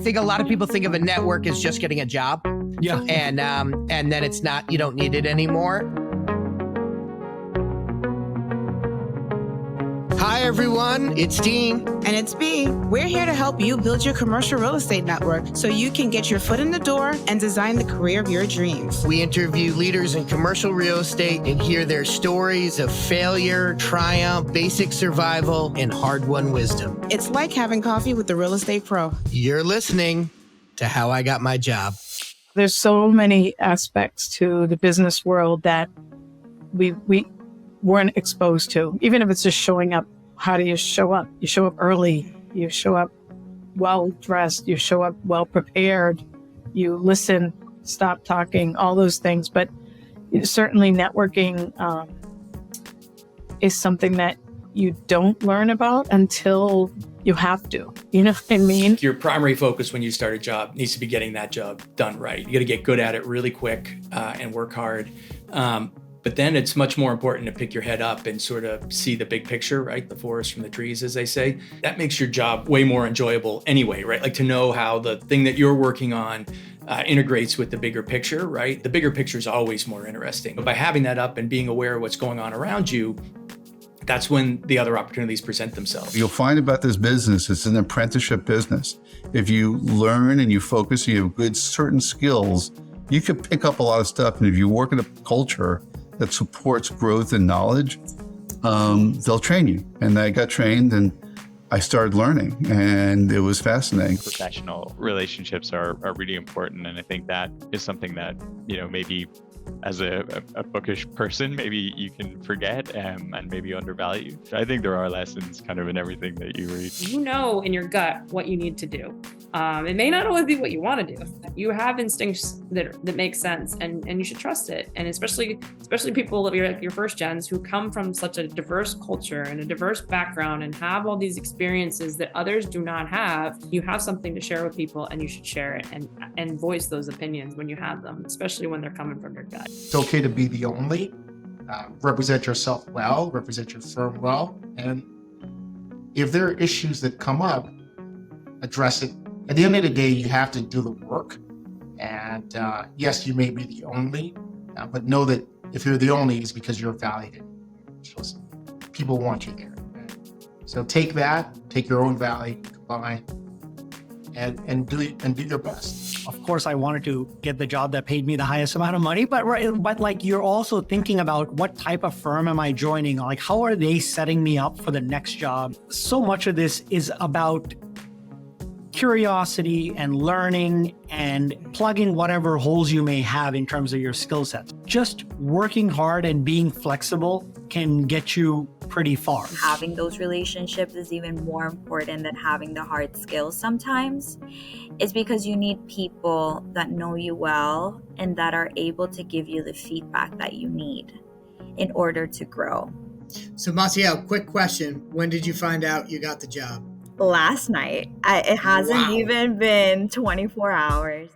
think a lot of people think of a network as just getting a job. Yeah. And then it's not, you don't need it anymore. Hi, everyone. It's Dean. And it's B. We're here to help you build your commercial real estate network so you can get your foot in the door and design the career of your dreams. We interview leaders in commercial real estate and hear their stories of failure, triumph, basic survival, and hard-won wisdom. It's like having coffee with the real estate pro. You're listening to How I Got My Job. There's so many aspects to the business world that we weren't exposed to. Even if it's just showing up, how do you show up? You show up early, you show up well-dressed, you show up well-prepared, you listen, stop talking, all those things. But certainly networking is something that you don't learn about until you have to. You know what I mean? Your primary focus when you start a job needs to be getting that job done right. You got to get good at it really quick and work hard. But then it's much more important to pick your head up and sort of see the big picture, right? The forest from the trees, as they say. That makes your job way more enjoyable anyway, right? Like to know how the thing that you're working on integrates with the bigger picture, right? The bigger picture is always more interesting. But by having that up and being aware of what's going on around you, that's when the other opportunities present themselves. You'll find about this business, it's an apprenticeship business. If you learn and you focus, you have good certain skills, you can pick up a lot of stuff. And if you work in a culture that supports growth and knowledge, they'll train you. And I got trained and I started learning and it was fascinating. Professional relationships are really important. And I think that is something that, maybe as a bookish person, maybe you can forget and maybe undervalue. I think there are lessons kind of in everything that you read. You know in your gut what you need to do. It may not always be what you want to do. You have instincts that make sense and you should trust it. And especially people of your first gens who come from such a diverse culture and a diverse background and have all these experiences that others do not have. You have something to share with people and you should share it and voice those opinions when you have them, especially when they're coming from your gut. It's okay to be the only, represent yourself well, represent your firm well. And if there are issues that come up, address it. At the end of the day, you have to do the work. And yes, you may be the only, but know that if you're the only, it's because you're valued. So people want you there. So take your own value, combine, and do your best. Of course, I wanted to get the job that paid me the highest amount of money, but like you're also thinking about what type of firm am I joining? Like, how are they setting me up for the next job? So much of this is about curiosity and learning and plugging whatever holes you may have in terms of your skill sets. Just working hard and being flexible can get you pretty far. Having those relationships is even more important than having the hard skills sometimes. It's because you need people that know you well and that are able to give you the feedback that you need in order to grow. So Massiel, quick question. When did you find out you got the job? Last night. It hasn't even been 24 hours.